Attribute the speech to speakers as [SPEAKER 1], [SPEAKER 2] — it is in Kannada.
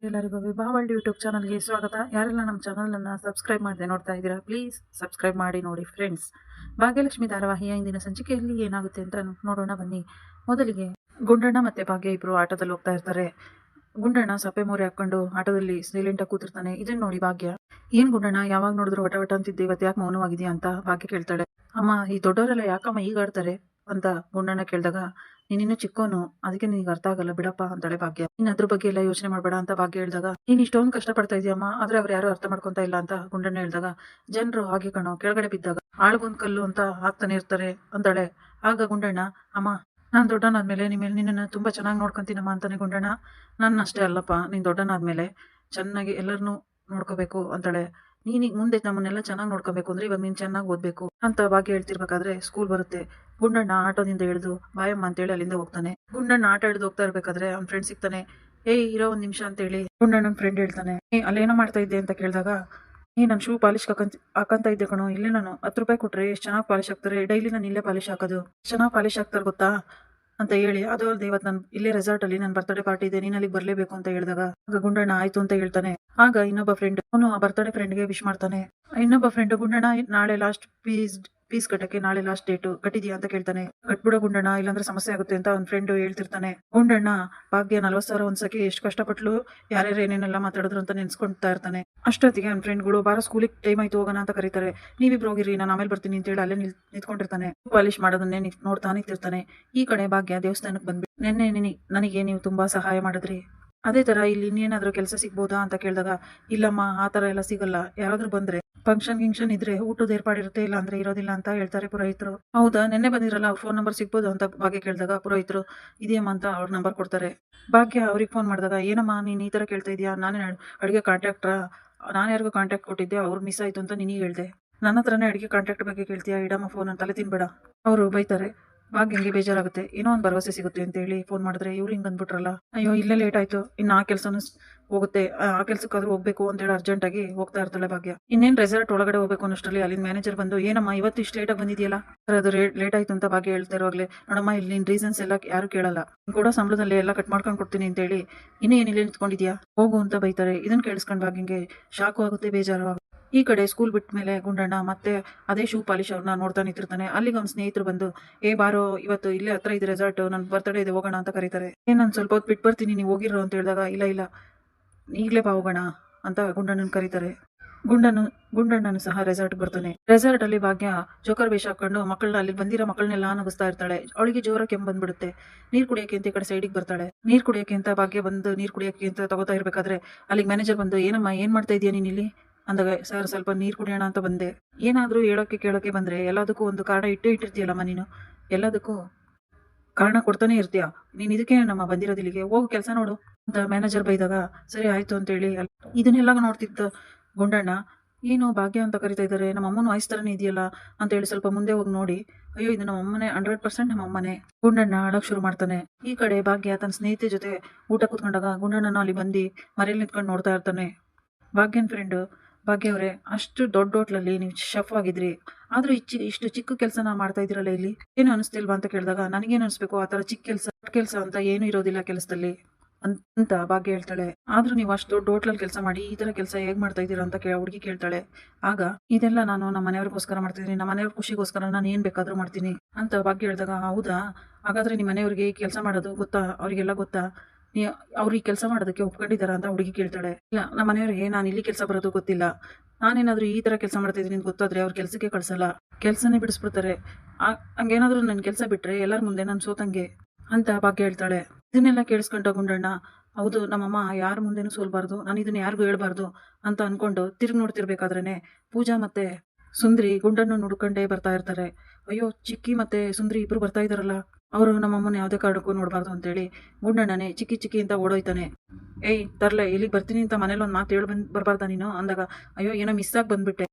[SPEAKER 1] ಎಲ್ಲರಿಗೂ ವಿಭಾ ವರ್ಲ್ಡ್ ಯೂಟ್ಯೂಬ್ ಚಾನಲ್ಗೆ ಸ್ವಾಗತ. ಯಾರೆಲ್ಲ ನಮ್ಮ ಚಾನಲನ್ನು ಸಬ್ಸ್ಕ್ರೈಬ್ ಮಾಡದೆ ನೋಡ್ತಾ ಇದ್ದೀರಾ, ಪ್ಲೀಸ್ ಸಬ್ಸ್ಕ್ರೈಬ್ ಮಾಡಿ ನೋಡಿ ಫ್ರೆಂಡ್ಸ್. ಭಾಗ್ಯಲಕ್ಷ್ಮಿ ಧಾರಾವಾಹಿಯ ಇಂದಿನ ಸಂಚಿಕೆಯಲ್ಲಿ ಏನಾಗುತ್ತೆ ಅಂತ ನೋಡೋಣ ಬನ್ನಿ. ಮೊದಲಿಗೆ ಗುಂಡಣ್ಣ ಮತ್ತೆ ಭಾಗ್ಯ ಇಬ್ರು ಆಟೋದಲ್ಲಿ ಹೋಗ್ತಾ ಇರ್ತಾರೆ. ಗುಂಡಣ್ಣ ಸಪ್ಪೆ ಮೋರೆ ಹಾಕೊಂಡು ಆಟೋದಲ್ಲಿ ಸೈಲೆಂಟಾಗಿ ಕೂತಿರ್ತಾನೆ. ಇದನ್ನ ನೋಡಿ ಭಾಗ್ಯ, ಏನ್ ಗುಂಡಣ್ಣ ಯಾವಾಗ ನೋಡಿದ್ರು ವಟ ವಟ ಅಂತಿದ್ದೆ, ಇವತ್ತು ಯಾಕೆ ಮೌನವಾಗಿದೆಯಾ ಅಂತ ಭಾಗ್ಯ ಕೇಳ್ತಾಳೆ. ಅಮ್ಮ, ಈ ದೊಡ್ಡವರೆಲ್ಲ ಯಾಕಮ್ಮ ಈಗ ಆಡ್ತಾರೆ ಅಂತ ಗುಂಡಣ್ಣ ಕೇಳಿದಾಗ, ನೀನಿನ್ನು ಚಿಕ್ಕೋನು, ಅದಕ್ಕೆ ನಿನಗೆ ಅರ್ಥ ಆಗಲ್ಲ ಬಿಡಪ್ಪ ಅಂತಾಳೆ ಭಾಗ್ಯ. ನೀನ್ ಅದ್ರ ಬಗ್ಗೆ ಎಲ್ಲ ಯೋಚನೆ ಮಾಡ್ಬೇಡ ಅಂತ ಭಾಗ್ಯ ಹೇಳಿದಾಗ, ನೀನ್ ಇಷ್ಟೊಂದು ಕಷ್ಟ ಪಡ್ತಾ ಇದೀಯಮ್ಮ, ಆದ್ರೆ ಅವ್ರು ಯಾರು ಅರ್ಥ ಮಾಡ್ಕೊಂತ ಇಲ್ಲ ಅಂತ ಗುಂಡಣ್ಣ ಹೇಳಿದಾಗ, ಜನರು ಹಾಗೆ ಕಣೋ, ಕೆಳಗಡೆ ಬಿದ್ದಾಗ ಆಳ್ಗೊಂದ್ ಕಲ್ಲು ಅಂತ ಹಾಕ್ತಾನೆ ಇರ್ತಾರೆ ಅಂತಾಳೆ. ಆಗ ಗುಂಡಣ್ಣ, ಅಮ್ಮ ನಾನ್ ದೊಡ್ಡನಾದ್ಮೇಲೆ ನಿನ್ನನ್ನು ತುಂಬಾ ಚೆನ್ನಾಗಿ ನೋಡ್ಕೊಂತೀನಮ್ಮ ಅಂತಾನೆ ಗುಂಡಣ್ಣ. ನನ್ನ ಅಷ್ಟೇ ಅಲ್ಲಪ್ಪ, ನೀನ್ ದೊಡ್ಡನಾದ್ಮೇಲೆ ಚೆನ್ನಾಗಿ ಎಲ್ಲರನ್ನೂ ನೋಡ್ಕೋಬೇಕು ಅಂತಾಳೆ. ನೀನೀಗ ಮುಂದೆ ನಮ್ಮನ್ನೆಲ್ಲ ಚೆನ್ನಾಗಿ ನೋಡ್ಕೋಬೇಕು ಅಂದ್ರೆ ಇವಾಗ ನೀನ್ ಚೆನ್ನಾಗಿ ಓದ್ಬೇಕು ಅಂತ ಭಾಗ್ಯ ಹೇಳ್ತಿರ್ಬೇಕಾದ್ರೆ ಸ್ಕೂಲ್ ಬರುತ್ತೆ. ಗುಂಡಣ್ಣ ಆಟೋದಿಂದ ಇಳಿದು ಬಾಯಮ್ಮ ಅಂತೇಳಿ ಅಲ್ಲಿಂದ ಹೋಗ್ತಾನೆ. ಗುಂಡಣ್ಣ ಆಟ ಹಿಡಿದು ಹೋಗ್ತಾ ಇರ್ಬೇಕಾದ್ರೆ ಅವ್ನ ಫ್ರೆಂಡ್ ಸಿಗ್ತಾನೆ. ಏಯ್ ಇರೋ ಒಂದ್ ನಿಮಿಷ ಅಂತೇಳಿ ಗುಂಡಣ್ಣನ ಫ್ರೆಂಡ್ ಹೇಳ್ತಾನೆ. ಅಲ್ಲೇನೋ ಮಾಡ್ತಾ ಇದ್ದೆ ಅಂತ ಕೇಳಿದಾಗ, ನನ್ ಶೂ ಪಾಲಿಶ್ ಹಾಕಂತ ಇದ್ದೆ ಕಣೋ, ಇಲ್ಲೇ ನಾನು 10 ರೂಪಾಯಿ ಕೊಟ್ರೆ ಎಷ್ಟು ಚೆನ್ನಾಗಿ ಪಾಲಿಶ್ ಹಾಕ್ತಾರೆ, ಡೈಲಿ ನಾನು ಇಲ್ಲೇ ಪಾಲಿಶ್ ಹಾಕೋದು, ಚೆನ್ನಾಗಿ ಪಾಲಿಶ್ ಹಾಕ್ತಾರೆ ಗೊತ್ತಾ ಅಂತ ಹೇಳಿ, ಅದು ಅಲ್ಲದೆ ಇವತ್ತು ನಾನು ಇಲ್ಲೇ ರೆಸಾರ್ಟ್ ಅಲ್ಲಿ ನನ್ನ ಬರ್ತ್ಡೇ ಪಾರ್ಟಿ ಇದೆ, ನೀನ್ ಅಲ್ಲಿಗೆ ಬರ್ಲೇಬೇಕು ಅಂತ ಹೇಳಿದಾಗ ಆಗ ಗುಂಡಣ್ಣ ಆಯ್ತು ಅಂತ ಹೇಳ್ತಾನೆ. ಆಗ ಇನ್ನೊಬ್ಬ ಫ್ರೆಂಡ್ ಅವನು ಆ ಬರ್ತ್ಡೇ ಫ್ರೆಂಡ್ಗೆ ವಿಶ್ ಮಾಡ್ತಾನೆ. ಇನ್ನೊಬ್ಬ ಫ್ರೆಂಡ್, ಗುಂಡಣ್ಣ ನಾಳೆ ಲಾಸ್ಟ್ ಫೀಸ್ ಕಟ್ಟಕ್ಕೆ ನಾಳೆ ಲಾಸ್ಟ್ ಡೇಟ್ ಕಟ್ಟಿದ್ಯಾ ಅಂತ ಕೇಳ್ತಾನೆ. ಕಟ್ಬಿಡೋ ಗುಂಡಣ್ಣ, ಇಲ್ಲಾಂದ್ರೆ ಸಮಸ್ಯೆ ಆಗುತ್ತೆ ಅಂತ ಅವ್ನ ಫ್ರೆಂಡ್ ಹೇಳ್ತಿರ್ತಾನೆ. ಗುಂಡಣ್ಣ ಭಾಗ್ಯ 40,000 ಒಂದ್ಸತಿ ಎಷ್ಟು ಕಷ್ಟಪಟ್ಲು, ಯಾರ್ಯಾರು ಏನೇನೆಲ್ಲ ಮಾತಾಡಿದ್ರು ಅಂತ ನೆನ್ಸ್ಕೊಂತಾ ಇರ್ತಾನೆ. ಅಷ್ಟೊತ್ತಿಗೆ ಅವ್ನ ಫ್ರೆಂಡ್ಗಳು ಬಾರ ಸ್ಕೂಲಿಗೆ ಟೈಮ್ ಆಯ್ತು ಹೋಗೋಣ ಅಂತ ಕರೀತಾರೆ. ನೀವಿಬ್ರು ಹೋಗಿರಿ, ನಾನು ಆಮೇಲೆ ಬರ್ತೀನಿ ಅಂತ ಹೇಳಿ ಅಲ್ಲೇ ನಿಂತ್ಕೊಂಡಿರ್ತಾನೆ. ಪಾಲಿಶ್ ಮಾಡೋದನ್ನೇ ನೋಡ್ತಾ ನಿಂತಿರ್ತಾನೆ. ಈ ಕಡೆ ಭಾಗ್ಯ ದೇವಸ್ಥಾನಕ್ಕೆ ಬಂದ್ಬಿಟ್ಟು, ನೆನ್ನೆ ನನಗೆ ನೀವು ತುಂಬಾ ಸಹಾಯ ಮಾಡಿದ್ರಿ, ಅದೇ ತರ ಇಲ್ಲಿ ಇನ್ನೇನಾದ್ರೂ ಕೆಲಸ ಸಿಗ್ಬೋದಾ ಅಂತ ಕೇಳಿದಾಗ, ಇಲ್ಲಮ್ಮ ಆ ತರ ಎಲ್ಲ ಸಿಗಲ್ಲ, ಯಾರಾದ್ರೂ ಬಂದ್ರೆ ಫಂಕ್ಷನ್ ಇದ್ರೆ ಊಟದ ಏರ್ಪಾಡಿರುತ್ತೆ, ಇಲ್ಲ ಅಂದ್ರೆ ಇರೋದಿಲ್ಲ ಅಂತ ಹೇಳ್ತಾರೆ ಪುರೋಹಿತರು. ಹೌದಾ, ನೆನ್ನೆ ಬಂದಿರಲ್ಲ, ಅವ್ರ ಫೋನ್ ನಂಬರ್ ಸಿಗ್ಬೋದು ಅಂತ ಭಾಗ್ಯ ಕೇಳಿದಾಗ ಪುರೋಹಿತರು ಇದೆಯಮ್ಮ ಅಂತ ಅವ್ರ ನಂಬರ್ ಕೊಡ್ತಾರೆ. ಭಾಗ್ಯ ಅವ್ರಿಗೆ ಫೋನ್ ಮಾಡಿದಾಗ, ಏನಮ್ಮ ನೀನ್ ಈ ತರ ಕೇಳ್ತಾ ಇದೀಯಾ, ನಾನೇ ಅಡುಗೆ ಕಾಂಟ್ರಾಕ್ಟ್ರಾ, ನಾನು ಯಾರಿಗೂ ಕಾಂಟ್ಯಾಕ್ಟ್ ಕೊಟ್ಟಿದ್ದೆ, ಅವ್ರು ಮಿಸ್ ಆಯ್ತು ಅಂತ ನಿನಗೆ ಹೇಳ್ದೆ, ನನ್ನ ಹತ್ರನೇ ಅಡುಗೆ ಕಾಂಟ್ರಾಕ್ಟ್ ಬಗ್ಗೆ ಕೇಳ್ತೀಯಾ, ಇಡಮ್ಮ ಫೋನ್ ಅಂತ ತಲೆ ತಿನ್ಬೇಡ. ಅವರು ಬೈತಾರೆ. ಭಾಗ್ಯಂಗೆ ಬೇಜಾರಾಗುತ್ತೆ. ಏನೋ ಒಂದು ಭರವಸೆ ಸಿಗುತ್ತೆ ಅಂತ ಹೇಳಿ ಫೋನ್ ಮಾಡಿದ್ರೆ ಇವ್ರು ಹಿಂಗ್ ಬಂದ್ಬಿಟ್ರಲ್ಲ, ಅಯ್ಯೋ ಇಲ್ಲೇ ಲೇಟ್ ಆಯ್ತು, ಇನ್ನು ಆ ಕೆಲಸನೂ ಹೋಗುತ್ತೆ, ಆ ಕೆಲ್ಸಕ್ಕಾದ್ರೂ ಹೋಗ್ಬೇಕು ಅಂತ ಹೇಳಿ ಅರ್ಜೆಂಟ್ ಆಗಿ ಹೋಗ್ತಾ ಇರ್ತಾಳೆ ಭಾಗ್ಯ. ಇನ್ನೇನ್ ರೆಸಾರ್ಟ್ ಒಳಗಡೆ ಹೋಗ್ಬೇಕು ಅನ್ನೋಷ್ಟರಲ್ಲಿ ಅಲ್ಲಿಂದ ಮ್ಯಾನೇಜರ್ ಬಂದು, ಏನಮ್ಮ ಇವತ್ತು ಇಷ್ಟು ಲೇಟಾಗಿ ಬಂದಿದೆಯಲ್ಲ, ಅದು ಲೇಟ್ ಆಯ್ತು ಅಂತ ಭಾಗ್ಯ ಹೇಳ್ತಾ ಇರುವಾಗಲೇ, ನೋಡಮ್ಮ ಇಲ್ಲಿ ನಿನ್ ರೀಸನ್ಸ್ ಎಲ್ಲ ಯಾರು ಕೇಳಲ್ಲ, ಕೂಡ ಸಂಬಳದಲ್ಲಿ ಎಲ್ಲ ಕಟ್ ಮಾಡ್ಕೊಂಡು ಕೊಡ್ತೀನಿ ಅಂತ ಹೇಳಿ ಇನ್ನೇನಿಲ್ಲ ನಿಂತ್ಕೊಂಡಿದ್ಯಾ, ಹೋಗು ಅಂತ ಬೈತಾರೆ. ಇದನ್ನ ಕೇಳಿಸ್ಕೊಂಡು ಭಾಗ್ಯಂಗೆ ಶಾಕು ಆಗುತ್ತೆ, ಬೇಜಾರು ಆಗುತ್ತೆ. ಈ ಕಡೆ ಸ್ಕೂಲ್ ಬಿಟ್ಟ ಮೇಲೆ ಗುಂಡಣ್ಣ ಮತ್ತೆ ಅದೇ ಶೂ ಪಾಲಿಶ್ ಅವ್ರನ್ನ ನೋಡ್ತಾ ನಿಂತಿರ್ತಾನೆ. ಅಲ್ಲಿಗೆ ಅವ್ನ ಸ್ನೇಹಿತರು ಬಂದು, ಬಾರೋ ಇವತ್ತು ಇಲ್ಲೇ ಹತ್ರ ಇದೆ ರೆಸಾರ್ಟ್, ನನ್ನ ಬರ್ತಡೇ ಇದೆ ಹೋಗೋಣ ಅಂತ ಕರೀತಾರೆ. ನಾನು ಸ್ವಲ್ಪ ಹೊತ್ತು ಬಿಟ್ಟು ಬರ್ತೀನಿ, ನೀವು ಹೋಗಿರೋ ಅಂತ ಹೇಳಿದಾಗ, ಇಲ್ಲ ಈಗಲೇ ಬಾ ಹೋಗೋಣ ಅಂತ ಗುಂಡಣ್ಣನ ಕರೀತಾರೆ. ಗುಂಡಣ್ಣನು ಸಹ ರೆಸಾರ್ಟ್ ಬರ್ತಾನೆ. ರೆಸಾರ್ಟ್ ಅಲ್ಲಿ ಭಾಗ್ಯ ಜೋಕರ್ ವೇಷ ಹಾಕೊಂಡು ಮಕ್ಕಳನ್ನ, ಅಲ್ಲಿ ಬಂದಿರೋ ಮಕ್ಕಳನ್ನೆಲ್ಲ ನಗಿಸ್ತಾ ಇರ್ತಾಳೆ. ಅವಳಿಗೆ ಜೋರ ಕೆಮ್ಮು ಬಂದ್ಬಿಡುತ್ತೆ. ನೀರ್ ಕುಡಿಯಕ್ಕೆ ಅಂತ ಈ ಕಡೆ ಸೈಡಿಗೆ ಬರ್ತಾಳೆ. ನೀರ್ ಕುಡಿಯಕ್ಕೆ ಅಂತ ಭಾಗ್ಯ ಬಂದು ನೀರ್ ಕುಡಿಯಕ್ಕೆ ಅಂತ ತಗೋತಾ ಇರ್ಬೇಕಾದ್ರೆ ಅಲ್ಲಿಗೆ ಮ್ಯಾನೇಜರ್ ಬಂದು, ಏನಮ್ಮ ಏನ್ ಮಾಡ್ತಾ ಇದೀಯ ನೀನ್ ಇಲ್ಲಿ ಅಂದಾಗ, ಸರ್ ಸ್ವಲ್ಪ ನೀರ್ ಕುಡಿಯೋಣ ಅಂತ ಬಂದೆ. ಏನಾದ್ರೂ ಕೇಳೋಕೆ ಬಂದ್ರೆ ಎಲ್ಲದಕ್ಕೂ ಒಂದು ಕಾರಣ ಇಟ್ಟಿರ್ತೀಯಲ್ಲಮ್ಮ, ನೀನು ಎಲ್ಲದಕ್ಕೂ ಕಾರಣ ಕೊಡ್ತಾನೆ ಇರ್ತೀಯ, ನೀನ್ ಇದಕ್ಕೆ ನಮ್ಮ ಬಂದಿರೋದಿಲ್ಲಿಗೆ, ಹೋಗು ಕೆಲಸ ನೋಡು ಅಂತ ಮ್ಯಾನೇಜರ್ ಬೈದಾಗ, ಸರಿ ಆಯ್ತು ಅಂತೇಳಿ ಇದನ್ನೆಲ್ಲ ನೋಡ್ತಿದ್ದ ಗುಂಡಣ್ಣ, ಏನು ಭಾಗ್ಯ ಅಂತ ಕರಿತಾ ಇದ್ದಾರೆ, ನಮ್ಮ ಅಮ್ಮನ ವಾಯ್ಸ್ ತರನೇ ಇದೆಯಲ್ಲ ಅಂತ ಹೇಳಿ ಸ್ವಲ್ಪ ಮುಂದೆ ಹೋಗಿ ನೋಡಿ, ಅಯ್ಯೋ ಇದು ನಮ್ಮ ಅಮ್ಮನೆ, 100% ನಮ್ಮ ಅಮ್ಮನೆ. ಗುಂಡಣ್ಣ ಅಳಕ್ ಶುರು ಮಾಡ್ತಾನೆ. ಈ ಕಡೆ ಭಾಗ್ಯ ತನ್ನ ಸ್ನೇಹಿತೆ ಜೊತೆ ಊಟ ಕೂತ್ಕೊಂಡಾಗ ಗುಂಡಣ್ಣನ ಅಲ್ಲಿ ಬಂದು ಮನೇಲಿ ನಿಂತ್ಕೊಂಡು ನೋಡ್ತಾ ಇರ್ತಾನೆ. ಭಾಗ್ಯನ್ ಫ್ರೆಂಡ್, ಭಾಗ್ಯ ಅವರೇ, ಅಷ್ಟು ದೊಡ್ಡ ಹೋಟ್ಲಲ್ಲಿ ನೀವು ಶೆಫ್ ಆಗಿದ್ರಿ, ಆದ್ರೂ ಇಷ್ಟು ಚಿಕ್ಕ ಕೆಲಸನ ಮಾಡ್ತಾ ಇದ್ದೀರಲ್ಲ, ಇಲ್ಲಿ ಏನು ಅನಿಸ್ತಿಲ್ವಾ ಅಂತ ಕೇಳಿದಾಗ, ನನಗೇನು ಅನಿಸ್ಬೇಕು, ಆ ತರ ಚಿಕ್ಕ ಕೆಲಸ ಅಂತ ಏನು ಇರೋದಿಲ್ಲ ಕೆಲಸದಲ್ಲಿ ಅಂತ ಭಾಗ್ಯ ಹೇಳ್ತಾಳೆ. ಆದ್ರೂ ನೀವು ಅಷ್ಟು ದೊಡ್ಡ ಹೋಟ್ಲಲ್ಲಿ ಕೆಲಸ ಮಾಡಿ ಈ ತರ ಕೆಲಸ ಹೇಗ್ ಮಾಡ್ತಾ ಇದ್ದೀರಾ ಅಂತ ಹುಡುಗಿ ಕೇಳ್ತಾಳೆ. ಆಗ ಇದೆಲ್ಲ ನಾನು ನಮ್ಮ ಮನೆಯವ್ರಿಗೋಸ್ಕರ ಮಾಡ್ತಿದ್ದೀನಿ, ನಮ್ಮ ಮನೆಯವ್ರ ಖುಷಿಗೋಸ್ಕರ ನಾನು ಏನ್ ಬೇಕಾದ್ರೂ ಮಾಡ್ತೀನಿ ಅಂತ ಭಾಗ್ಯ ಹೇಳಿದಾಗ, ಹೌದಾ, ಹಾಗಾದ್ರೆ ನಿಮ್ಮ ಮನೆಯವ್ರಿಗೆ ಈ ಕೆಲಸ ಮಾಡೋದು ಗೊತ್ತಾ, ಅವ್ರಿಗೆಲ್ಲ ಗೊತ್ತಾ, ಅವ್ರು ಈ ಕೆಲಸ ಮಾಡೋದಕ್ಕೆ ಒಪ್ಕೊಂಡಿದಾರ ಅಂತ ಹುಡುಗಿ ಕೇಳ್ತಾಳೆ. ಇಲ್ಲ, ನಮ್ಮ ಮನೆಯವ್ರಿಗೆ ನಾನು ಇಲ್ಲಿ ಕೆಲಸ ಬರೋದು ಗೊತ್ತಿಲ್ಲ, ನಾನೇನಾದ್ರೂ ಈ ತರ ಕೆಲಸ ಮಾಡ್ತಾ ಇದ್ದೀನಿ ಅಂತ ಗೊತ್ತಾದ್ರೆ ಅವ್ರ ಕೆಲ್ಸಕ್ಕೆ ಕಳ್ಸಲ್ಲ, ಕೆಲ್ಸನೇ ಬಿಡಿಸ್ಬಿಡ್ತಾರೆ, ಹಂಗೇನಾದ್ರೂ ನನ್ ಕೆಲಸ ಬಿಟ್ರೆ ಎಲ್ಲರ ಮುಂದೆ ನಾನು ಸೋತಂಗೆ ಅಂತ ಭಾಗ್ಯ ಹೇಳ್ತಾಳೆ. ಇದನ್ನೆಲ್ಲ ಕೇಳಿಸ್ಕೊಂಡ ಗುಂಡಣ್ಣ, ಹೌದು ನಮ್ಮಮ್ಮ ಯಾರ ಮುಂದೆನೂ ಸೋಲ್ಬಾರ್ದು, ನಾನು ಇದನ್ನ ಯಾರಿಗೂ ಹೇಳ್ಬಾರ್ದು ಅಂತ ಅನ್ಕೊಂಡು ತಿರುಗಿ ನೋಡ್ತಿರ್ಬೇಕಾದ್ರೇನೆ ಪೂಜಾ ಮತ್ತೆ ಸುಂದ್ರಿ ಗುಂಡನ್ನು ನುಡ್ಕೊಂಡೇ ಬರ್ತಾ ಇರ್ತಾರೆ. ಅಯ್ಯೋ, ಚಿಕ್ಕಿ ಮತ್ತೆ ಸುಂದ್ರಿ ಇಬ್ರು ಬರ್ತಾ ಇದಾರಲ್ಲ, ಅವರು ನಮ್ಮಮ್ಮನ ಯಾವುದೇ ಕಾರಣಕ್ಕೂ ನೋಡ್ಬಾರ್ದು ಅಂತೇಳಿ ಗುಂಡಣ್ಣನೇ ಚಿಕ್ಕಿ ಅಂತ ಓಡೋಯ್ತಾನೆ. ತರ್ಲೆ, ಇಲ್ಲಿಗೆ ಬರ್ತೀನಿ ಅಂತ ಮನೇಲಿ ಒಂದು ಮಾತು ಬರ್ಬಾರ್ದ ನೀನು ಅಂದಾಗ, ಅಯ್ಯೋ ಏನೋ ಮಿಸ್ ಆಗಿ ಬಂದ್ಬಿಟ್ಟೆ,